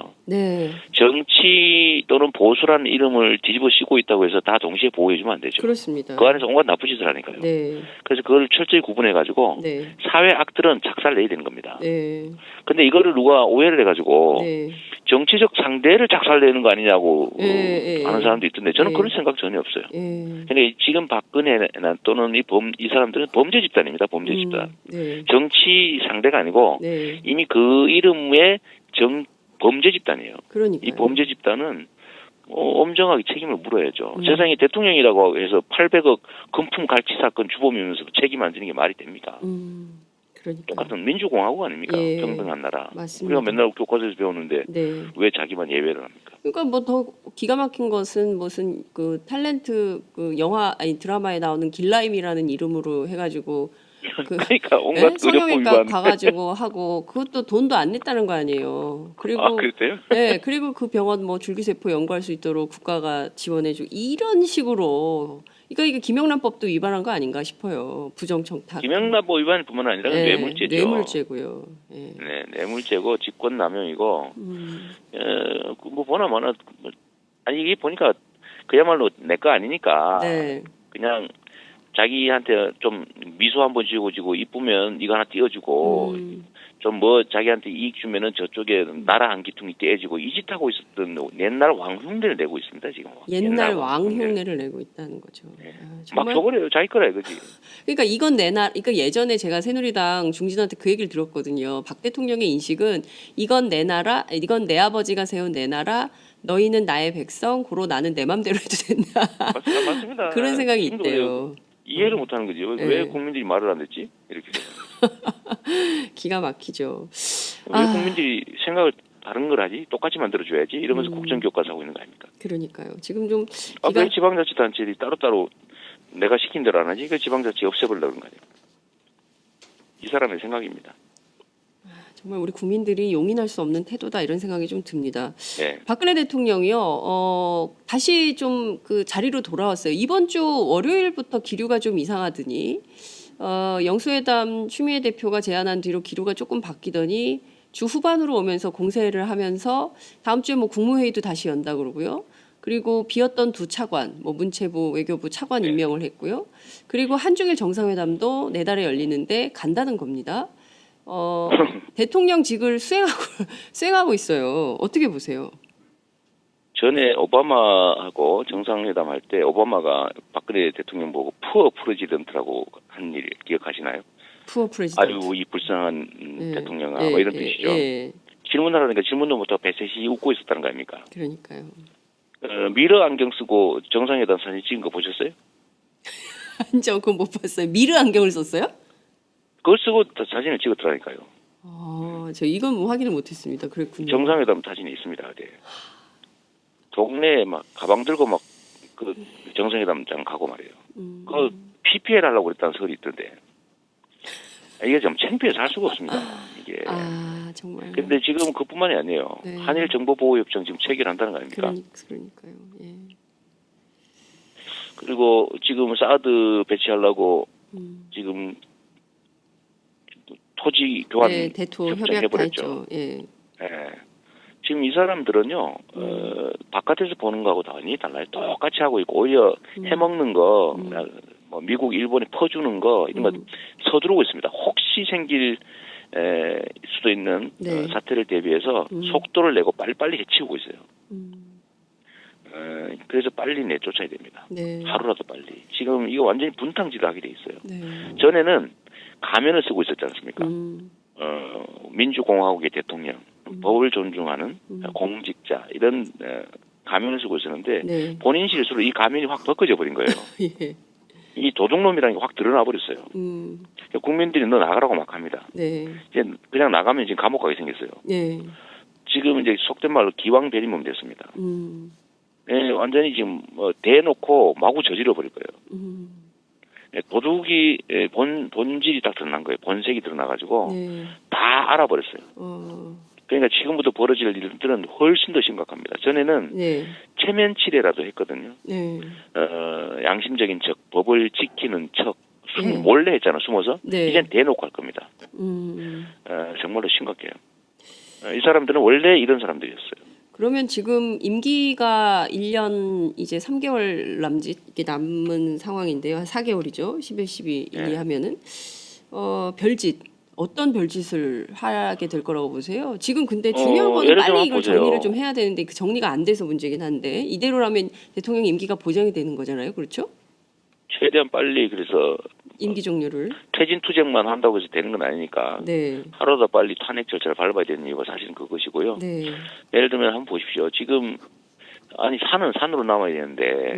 Speaker 2: 정치 또는 보수라는 이름을 뒤집어 씌고 있다고 해서 다 동시에 보호해주면 안 되죠.
Speaker 1: 그렇습니다.
Speaker 2: 그 안에서 온갖 나쁜 짓을 하니까요. 그래서 그걸 철저히 구분해가지고 사회 악들은 작살내야 되는 겁니다. 근데 이거를 누가 오해를 해가지고 정치적 상대를 작살내는 거 아니냐고 하는 사람도 있던데 저는 그런 생각 전혀 없어요. 근데 지금 박근혜 또는 이 사람들은 범죄 집단입니다. 범죄 집단. 정치 상대가 아니고 이미 그 이름의 범죄 집단이에요. 이 범죄 집단은 엄정하게 책임을 물어야죠. 세상에 대통령이라고 해서 800억 금품 갈취 사건 주범이면서 책임 안 지는 게 말이 됩니까? 똑같은 민주공화국 아닙니까? 평등한 나라.
Speaker 1: 맞습니다.
Speaker 2: 우리가 맨날 교과서에서 배우는데 왜 자기만 예외를 합니까?
Speaker 1: 그러니까 뭐 더 기가 막힌 것은 무슨 그 탤런트 그 영화 아니 드라마에 나오는 길라임이라는 이름으로 해가지고
Speaker 2: 그러니까 온갖
Speaker 1: 성형외과 가가지고 하고 그것도 돈도 안 냈다는 거 아니에요. 그리고
Speaker 2: 그랬대요?
Speaker 1: 그리고 그 병원 뭐 줄기세포 연구할 수 있도록 국가가 지원해주고 이런 식으로 이게 김영란법도 위반한 거 아닌가 싶어요. 부정청탁.
Speaker 2: 김영란법 위반뿐만 아니라 뇌물죄죠.
Speaker 1: 뇌물죄고요.
Speaker 2: 뇌물죄고 직권남용이고 뭐 보나마나 아니 이게 보니까 그야말로 내 거 아니니까 그냥 자기한테 좀 미소 한번 지어주고 이쁘면 이거 하나 띄워주고 좀 뭐 자기한테 이익 주면은 저쪽에 나라 한기퉁이 떼지고 이 짓 하고 있었던 옛날 왕 흉내를 내고 있습니다 지금.
Speaker 1: 옛날 왕 흉내를 내고 있다는 거죠.
Speaker 2: 네.
Speaker 1: 아,
Speaker 2: 막
Speaker 1: 정말.
Speaker 2: 줘버려요. 자기 거라 이거지.
Speaker 1: 그러니까 이건 내 나라. 그러니까 예전에 제가 새누리당 중진한테 그 얘기를 들었거든요. 박 대통령의 인식은 이건 내 나라, 이건 내 아버지가 세운 내 나라. 너희는 나의 백성, 고로 나는 내 맘대로 해도 된다.
Speaker 2: 맞습니다.
Speaker 1: 그런 생각이
Speaker 2: 지금도
Speaker 1: 있대요.
Speaker 2: 이해를 못하는 거지. 왜
Speaker 1: 네.
Speaker 2: 국민들이 말을 안 듣지? 이렇게.
Speaker 1: 기가 막히죠.
Speaker 2: 왜 국민들이 생각을 다른 걸 하지? 똑같이 만들어줘야지. 이러면서 국정교과서 하고 있는 거 아닙니까?
Speaker 1: 그러니까요. 지금 좀
Speaker 2: 왜 지방자치단체들이 따로따로 내가 시킨 대로 안 하지? 그 지방자치 없애버리려는 거 아니에요. 이 사람의 생각입니다.
Speaker 1: 정말 우리 국민들이 용인할 수 없는 태도다 이런 생각이 좀 듭니다.
Speaker 2: 네.
Speaker 1: 박근혜 대통령이요, 다시 좀 그 자리로 돌아왔어요. 이번 주 월요일부터 기류가 좀 이상하더니, 영수회담 추미애 대표가 제안한 뒤로 기류가 조금 바뀌더니 주 후반으로 오면서 공세를 하면서 다음 주에 뭐 국무회의도 다시 연다 그러고요. 그리고 비었던 두 차관, 뭐 문체부, 외교부 차관 임명을 했고요. 그리고 한중일 정상회담도 내달에 열리는데 간다는 겁니다. 대통령직을 수행하고 있어요. 어떻게 보세요?
Speaker 2: 전에 오바마하고 정상회담 할 때 오바마가 박근혜 대통령 보고 푸어 프레지던트라고 한 일 기억하시나요?
Speaker 1: 푸어 프레지던트.
Speaker 2: 아유 이 불쌍한 대통령아
Speaker 1: 예,
Speaker 2: 뭐 이런
Speaker 1: 예,
Speaker 2: 뜻이죠.
Speaker 1: 예.
Speaker 2: 질문하라니까 질문도 못하고 배셋이 웃고 있었다는 거 아닙니까?
Speaker 1: 그러니까요.
Speaker 2: 미러 안경 쓰고 정상회담 사진 찍은 거 보셨어요?
Speaker 1: 저 그건 못 봤어요. 미르 안경을 썼어요?
Speaker 2: 그걸 쓰고 사진을 찍었더라니까요.
Speaker 1: 저 이건 뭐 확인을 못했습니다. 그랬군요.
Speaker 2: 정상회담 사진이 있습니다. 네. 동네에 막 가방 들고 막 그 정상회담장 가고 말이에요. 그 PPL 하려고 그랬다는 소리 있던데 이게 좀 창피해서 할 수가 없습니다. 이게.
Speaker 1: 정말.
Speaker 2: 근데 지금 그뿐만이 아니에요.
Speaker 1: 네.
Speaker 2: 한일 정보보호협정 지금 체결한다는 거 아닙니까?
Speaker 1: 그러니까요. 예.
Speaker 2: 그리고 지금 사드 배치하려고 지금 토지 교환
Speaker 1: 네, 대토 협약 다
Speaker 2: 협정해버렸죠.
Speaker 1: 했죠. 예.
Speaker 2: 예. 지금 이 사람들은요, 바깥에서 보는 거하고 많이 달라요. 똑같이 하고 있고, 오히려 해먹는 거, 뭐 미국, 일본에 퍼주는 거, 이런 거 서두르고 있습니다. 혹시 생길 수도 있는
Speaker 1: 네.
Speaker 2: 사태를 대비해서 속도를 내고 빨리빨리 해치우고 있어요. 그래서 빨리 내쫓아야 됩니다.
Speaker 1: 네.
Speaker 2: 하루라도 빨리. 지금 이거 완전히 분탕질을 하게 돼 있어요.
Speaker 1: 네.
Speaker 2: 전에는 가면을 쓰고 있었지 않습니까? 민주공화국의 대통령, 법을 존중하는 공직자 이런 가면을 쓰고 있었는데
Speaker 1: 네.
Speaker 2: 본인 실수로 이 가면이 확 벗겨져 버린 거예요.
Speaker 1: 예.
Speaker 2: 이 도둑놈이라는 게 확 드러나 버렸어요. 국민들이 너 나가라고 막 합니다.
Speaker 1: 네.
Speaker 2: 이제 그냥 나가면 지금 감옥 가게 생겼어요.
Speaker 1: 예.
Speaker 2: 지금 이제 속된 말로 기왕배리몸 됐습니다. 예, 완전히 지금 대놓고 마구 저질러 버릴 거예요. 도둑이 본질이 딱 드러난 거예요. 본색이 드러나가지고
Speaker 1: 네.
Speaker 2: 다 알아버렸어요. 그러니까 지금부터 벌어질 일들은 훨씬 더 심각합니다. 전에는
Speaker 1: 네.
Speaker 2: 체면치레라도 했거든요.
Speaker 1: 네.
Speaker 2: 양심적인 척, 법을 지키는 척,
Speaker 1: 네.
Speaker 2: 몰래 했잖아, 숨어서.
Speaker 1: 네.
Speaker 2: 이젠 대놓고 할 겁니다. 정말로 심각해요. 이 사람들은 원래 이런 사람들이었어요.
Speaker 1: 그러면 지금 임기가 1년 이제 3개월 남짓 이게 남은 상황인데요. 한 4개월이죠. 11, 12, 1, 2 하면은 별짓 어떤 별짓을 하게 될 거라고 보세요? 지금 근데 중요한 거는
Speaker 2: 예를
Speaker 1: 빨리
Speaker 2: 들면
Speaker 1: 이걸
Speaker 2: 보세요.
Speaker 1: 정리를 좀 해야 되는데 그 정리가 안 돼서 문제긴 한데 이대로라면 대통령 임기가 보장이 되는 거잖아요. 그렇죠?
Speaker 2: 최대한 빨리 그래서
Speaker 1: 임기 종료를.
Speaker 2: 퇴진 투쟁만 한다고 해서 되는 건 아니니까
Speaker 1: 네.
Speaker 2: 하루도 빨리 탄핵 절차를 밟아야 되는 이유가 사실은 그것이고요.
Speaker 1: 네.
Speaker 2: 예를 들면 한번 보십시오. 지금 아니 산은 산으로 남아야 되는데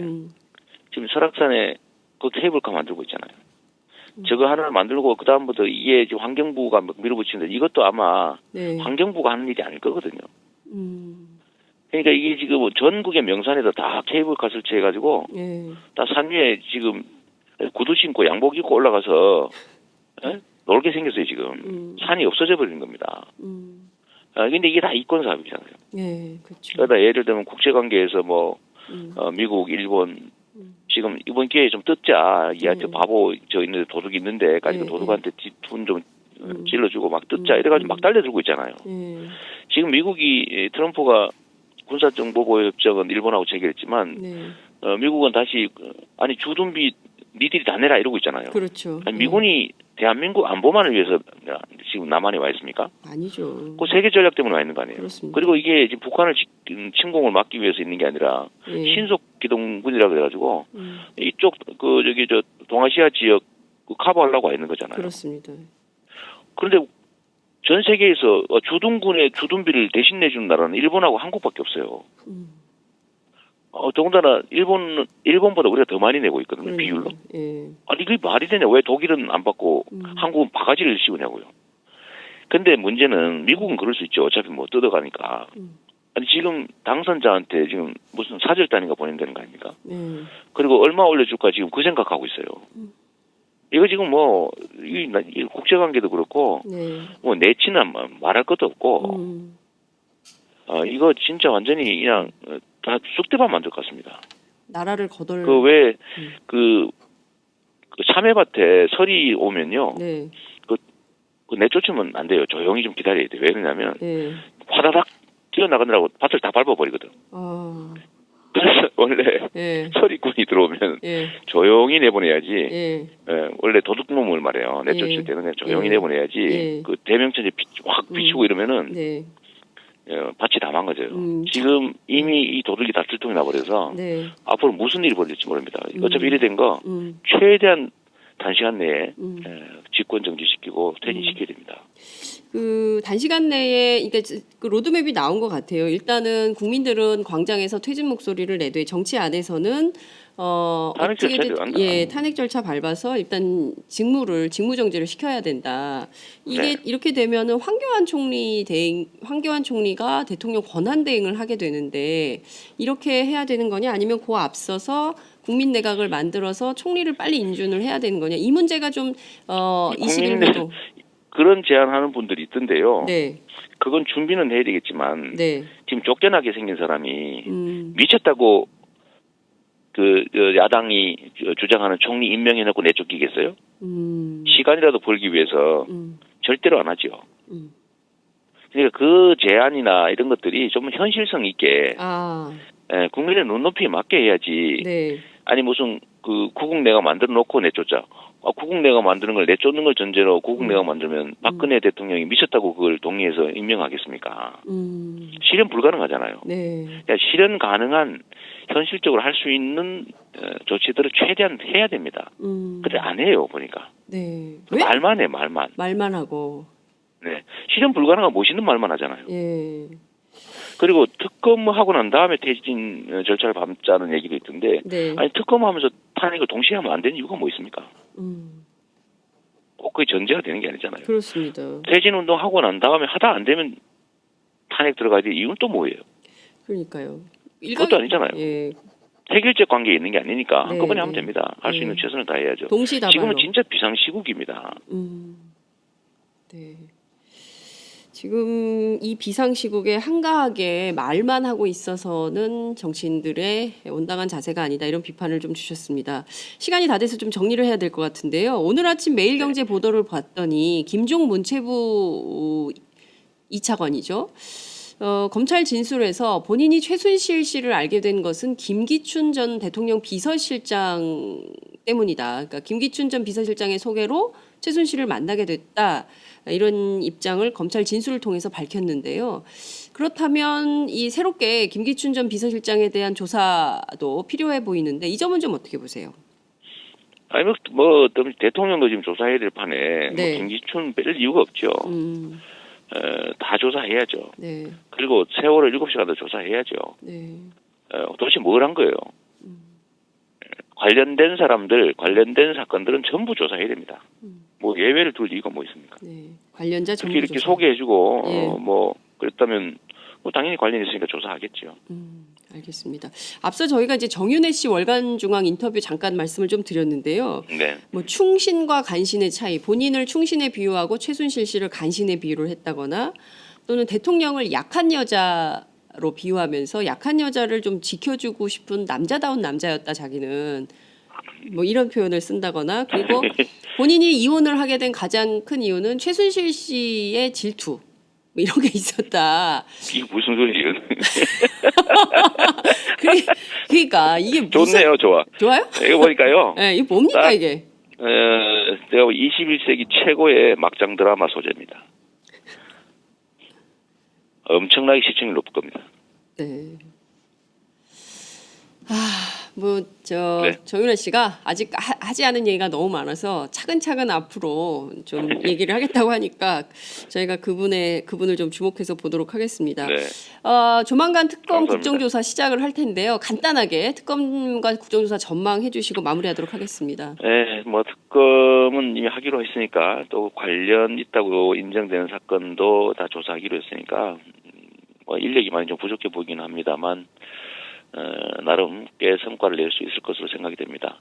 Speaker 2: 지금 설악산에 그 케이블카 만들고 있잖아요. 저거 하나를 만들고 그 다음부터 이게 지금 환경부가 밀어붙이는데 이것도 아마
Speaker 1: 네.
Speaker 2: 환경부가 하는 일이 아닐 거거든요. 그러니까 이게 지금 전국의 명산에다 다 케이블카 설치해가지고
Speaker 1: 네.
Speaker 2: 다 산 위에 지금 구두 신고 양복 입고 올라가서 놀게 생겼어요 지금. 산이 없어져 버리는 겁니다. 근데 이게 다 이권 사업이잖아요.
Speaker 1: 네, 그렇죠.
Speaker 2: 그러다 예를 들면 국제관계에서 뭐 미국, 일본 지금 이번 기회에 좀 뜯자. 얘한테 바보 저 있는데 도둑 있는데까지 도둑한테 돈 좀 찔러주고 막 뜯자. 이래가지고 막 달려들고 있잖아요. 지금 미국이 트럼프가 군사정보보호협정은 일본하고 체결했지만 미국은 다시 아니 주둔비 니들이 다 내라 이러고 있잖아요.
Speaker 1: 그렇죠.
Speaker 2: 아니, 미군이 대한민국 안보만을 위해서 지금 남한에 와 있습니까?
Speaker 1: 아니죠.
Speaker 2: 그 세계 전략 때문에 와 있는 거 아니에요.
Speaker 1: 그렇습니다.
Speaker 2: 그리고 이게 지금 북한을 침공을 막기 위해서 있는 게 아니라
Speaker 1: 예.
Speaker 2: 신속 기동군이라 그래가지고 이쪽 그 저기 저 동아시아 지역 커버하려고 와 있는 거잖아요.
Speaker 1: 그렇습니다.
Speaker 2: 그런데 전 세계에서 주둔군의 주둔비를 대신 내주는 나라는 일본하고 한국밖에 없어요. 더군다나 일본보다 우리가 더 많이 내고 있거든요.
Speaker 1: 그러니까.
Speaker 2: 비율로.
Speaker 1: 예.
Speaker 2: 아니 그게 말이 되냐? 왜 독일은 안 받고 한국은 바가지를 씌우냐고요. 근데 문제는 미국은 그럴 수 있죠. 어차피 뭐 뜯어가니까. 아니 지금 당선자한테 지금 무슨 사절단인가 보낸다는 거 아닙니까? 그리고 얼마 올려줄까 지금 그 생각하고 있어요. 이거 지금 뭐 이 국제관계도 그렇고
Speaker 1: 네.
Speaker 2: 뭐 내치는 말할 것도 없고 이거 진짜 완전히 그냥 다 쑥대밭 만들 것 같습니다.
Speaker 1: 나라를 거덜.
Speaker 2: 그 왜 그 참외밭에 설이 오면요.
Speaker 1: 네.
Speaker 2: 그 내쫓으면 안 돼요. 조용히 좀 기다려야 돼요. 왜 그러냐면
Speaker 1: 네.
Speaker 2: 화다닥 뛰어나가느라고 밭을 다 밟아버리거든. 그래서 원래
Speaker 1: 예.
Speaker 2: 서리꾼이 들어오면
Speaker 1: 예.
Speaker 2: 조용히 내보내야지.
Speaker 1: 예.
Speaker 2: 원래 도둑놈을 말해요. 내쫓을
Speaker 1: 예.
Speaker 2: 때는 그냥 조용히
Speaker 1: 예.
Speaker 2: 내보내야지.
Speaker 1: 예.
Speaker 2: 그 대명천지 확 비치고 이러면은
Speaker 1: 네.
Speaker 2: 밭이 다 망가져요. 지금 이미 이 도둑이 다 출동이 나버려서
Speaker 1: 네.
Speaker 2: 앞으로 무슨 일이 벌어질지 모릅니다. 어차피 이래 된 거 최대한 단시간 내에 집권 정지시키고 퇴진시켜야 됩니다.
Speaker 1: 그 단시간 내에 그러니까 그 로드맵이 나온 것 같아요. 일단은 국민들은 광장에서 퇴진 목소리를 내되 정치 안에서는
Speaker 2: 탄핵 절차를 한다.
Speaker 1: 탄핵 절차 밟아서 일단 직무 정지를 시켜야 된다. 이게 이렇게 되면은 황교안 총리가 대통령 권한 대행을 하게 되는데 이렇게 해야 되는 거냐 아니면 그 앞서서 국민 내각을 만들어서 총리를 빨리 인준을 해야 되는 거냐 이 문제가 좀 21년도
Speaker 2: 그런 제안하는 분들이 있던데요.
Speaker 1: 네.
Speaker 2: 그건 준비는 해야 되겠지만
Speaker 1: 네.
Speaker 2: 지금 쫓겨나게 생긴 사람이 미쳤다고 그 야당이 주장하는 총리 임명해놓고 내쫓기겠어요? 시간이라도 벌기 위해서 절대로 안 하죠. 그러니까 그 제안이나 이런 것들이 좀 현실성 있게 국민의 눈높이에 맞게 해야지.
Speaker 1: 네.
Speaker 2: 아니 무슨 그 구국내가 만들어 놓고 내쫓자. 구국내가 만드는 걸 내쫓는 걸 전제로 구국내가 만들면 박근혜 대통령이 미쳤다고 그걸 동의해서 임명하겠습니까? 실현 불가능하잖아요.
Speaker 1: 네.
Speaker 2: 그러니까 실현 가능한 현실적으로 할 수 있는 조치들을 최대한 해야 됩니다. 근데 안 해요 보니까.
Speaker 1: 네.
Speaker 2: 말만 해 말만.
Speaker 1: 말만 하고.
Speaker 2: 네. 실현 불가능한 멋있는 말만 하잖아요.
Speaker 1: 예.
Speaker 2: 그리고 특검하고 난 다음에 퇴진 절차를 밟자는 얘기도 있던데
Speaker 1: 네.
Speaker 2: 아니 특검하면서 탄핵을 동시에 하면 안 되는 이유가 뭐 있습니까? 꼭 그게 전제가 되는 게 아니잖아요.
Speaker 1: 그렇습니다.
Speaker 2: 퇴진 운동하고 난 다음에 하다 안 되면 탄핵 들어가야 될 이유는 또 뭐예요?
Speaker 1: 그러니까요.
Speaker 2: 그것도 아니잖아요.
Speaker 1: 예.
Speaker 2: 해결적 관계에 있는 게 아니니까
Speaker 1: 네,
Speaker 2: 한꺼번에 하면
Speaker 1: 네.
Speaker 2: 됩니다. 할 수 있는 최선을 다해야죠.
Speaker 1: 동시다발로.
Speaker 2: 지금은 진짜 비상시국입니다.
Speaker 1: 네. 지금 이 비상시국에 한가하게 말만 하고 있어서는 정치인들의 온당한 자세가 아니다 이런 비판을 좀 주셨습니다. 시간이 다 돼서 좀 정리를 해야 될 것 같은데요. 오늘 아침 매일경제 보도를 봤더니 김종 문체부 2차관이죠. 검찰 진술에서 본인이 최순실 씨를 알게 된 것은 김기춘 전 대통령 비서실장 때문이다. 그러니까 김기춘 전 비서실장의 소개로 최순실을 만나게 됐다. 이런 입장을 검찰 진술을 통해서 밝혔는데요. 그렇다면 이 새롭게 김기춘 전 비서실장에 대한 조사도 필요해 보이는데 이 점은 좀 어떻게 보세요?
Speaker 2: 아니 뭐 대통령도 지금 조사해야 될 판에
Speaker 1: 네.
Speaker 2: 뭐 김기춘 뺄 이유가 없죠. 다 조사해야죠.
Speaker 1: 네.
Speaker 2: 그리고 세월을 7시간 더 조사해야죠.
Speaker 1: 네.
Speaker 2: 도대체 뭘 한 거예요? 관련된 사람들, 관련된 사건들은 전부 조사해야 됩니다. 뭐 예외를 둘 이유가 뭐 있습니까?
Speaker 1: 네. 관련자 전부
Speaker 2: 이렇게
Speaker 1: 조사.
Speaker 2: 소개해주고
Speaker 1: 예.
Speaker 2: 뭐 그랬다면 뭐 당연히 관련 있으니까 조사하겠죠.
Speaker 1: 알겠습니다. 앞서 저희가 이제 정윤회 씨 월간중앙 인터뷰 잠깐 말씀을 좀 드렸는데요.
Speaker 2: 네.
Speaker 1: 뭐 충신과 간신의 차이, 본인을 충신에 비유하고 최순실 씨를 간신에 비유를 했다거나 또는 대통령을 약한 여자로 비유하면서 약한 여자를 좀 지켜주고 싶은 남자다운 남자였다 자기는 뭐 이런 표현을 쓴다거나 그리고 본인이 이혼을 하게 된 가장 큰 이유는 최순실 씨의 질투 뭐 이런 게 있었다.
Speaker 2: 이게 무슨 소리예요?
Speaker 1: 그러니까 이게 무슨
Speaker 2: 좋네요, 좋아.
Speaker 1: 좋아요?
Speaker 2: 이거 보니까요.
Speaker 1: 네, 이게 뭡니까
Speaker 2: 딱,
Speaker 1: 이게?
Speaker 2: 제가 21세기 최고의 막장 드라마 소재입니다. 엄청나게 시청률 높을 겁니다.
Speaker 1: 네. 뭐
Speaker 2: 네.
Speaker 1: 정윤아 씨가 아직 하지 않은 얘기가 너무 많아서 차근차근 앞으로 좀 얘기를 하겠다고 하니까 저희가 그분을 좀 주목해서 보도록 하겠습니다.
Speaker 2: 네.
Speaker 1: 조만간 특검
Speaker 2: 감사합니다.
Speaker 1: 국정조사 시작을 할 텐데요. 간단하게 특검과 국정조사 전망해 주시고 마무리하도록 하겠습니다.
Speaker 2: 네, 뭐 특검은 이미 하기로 했으니까 또 관련 있다고 인정되는 사건도 다 조사하기로 했으니까 뭐 인력이 많이 좀 부족해 보이긴 합니다만 나름 꽤 성과를 낼 수 있을 것으로 생각이 됩니다.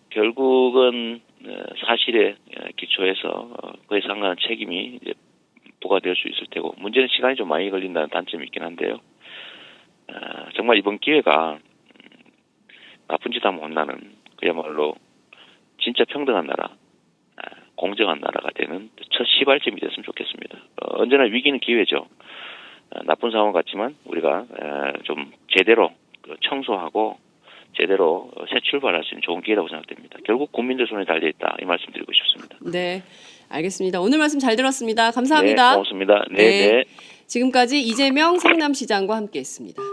Speaker 2: 결국은 사실에 기초해서 그에 상관한 책임이 이제 부과될 수 있을 테고 문제는 시간이 좀 많이 걸린다는 단점이 있긴 한데요. 정말 이번 기회가 나쁜 짓 하면 혼나는 그야말로 진짜 평등한 나라, 공정한 나라가 되는 첫 시발점이 됐으면 좋겠습니다. 언제나 위기는 기회죠. 나쁜 상황 같지만 우리가 좀 제대로 청소하고 제대로 새 출발할 수 있는 좋은 기회라고 생각됩니다. 결국 국민들 손에 달려있다 이 말씀 드리고 싶습니다.
Speaker 1: 네, 알겠습니다. 오늘 말씀 잘 들었습니다. 감사합니다.
Speaker 2: 네, 고맙습니다. 네,
Speaker 1: 네.
Speaker 2: 네.
Speaker 1: 지금까지 이재명 성남시장과 함께했습니다.